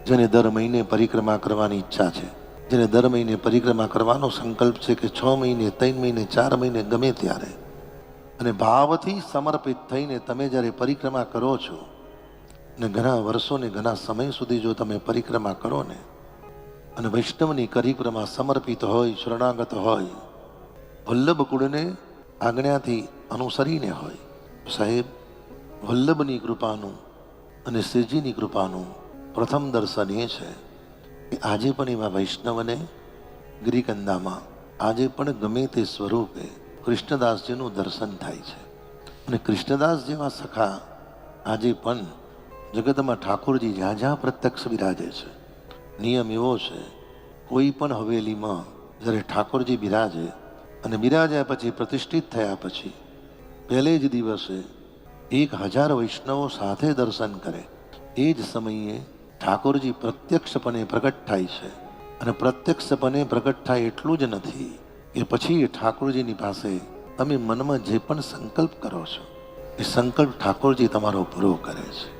જેને દર મહિને પરિક્રમા કરવાની ઈચ્છા છે, જેને દર મહિને પરિક્રમા કરવાનો સંકલ્પ છે કે 6 મહિને, 3 મહિને, 4 મહિને, ગમે ત્યારે, અને ભાવથી સમર્પિત થઈને તમે જ્યારે પરિક્રમા કરો છો ને ઘણા વર્ષો ને ઘણા સમય સુધી જો તમે પરિક્રમા કરો ને અને વૈષ્ણવની પરિક્રમા સમર્પિત હોય, શરણાગત હોય, વલ્લભ કુળને આજ્ઞાથી અનુસરીને હોય, સાહેબ વલ્લભની કૃપાનું અને શ્રીજીની કૃપાનું પ્રથમ દર્શન એ છે કે આજે પણ એવા વૈષ્ણવને ગિરિકંદામાં આજે પણ ગમે તે સ્વરૂપે કૃષ્ણદાસજીનું દર્શન થાય છે. અને કૃષ્ણદાસ જેવા સખા આજે પણ જગતમાં ઠાકોરજી જ્યાં જ્યાં પ્રત્યક્ષ બિરાજે છે. નિયમ એવો છે, કોઈ પણ હવેલીમાં જ્યારે ઠાકોરજી બિરાજે અને બિરાજ્યા પછી પ્રતિષ્ઠિત થયા પછી પહેલે જ દિવસે 1000 વૈષ્ણવો સાથે દર્શન કરે. એ જ સમયે ઠાકોરજી પ્રત્યક્ષપણે પ્રગટ થાય છે. અને પ્રત્યક્ષપણે પ્રગટ થાય એટલું જ નથી કે પછી એ ઠાકોરજીની પાસે તમે મનમાં જે પણ સંકલ્પ કરો છો એ સંકલ્પ ઠાકોરજી તમારો પૂરો કરે છે.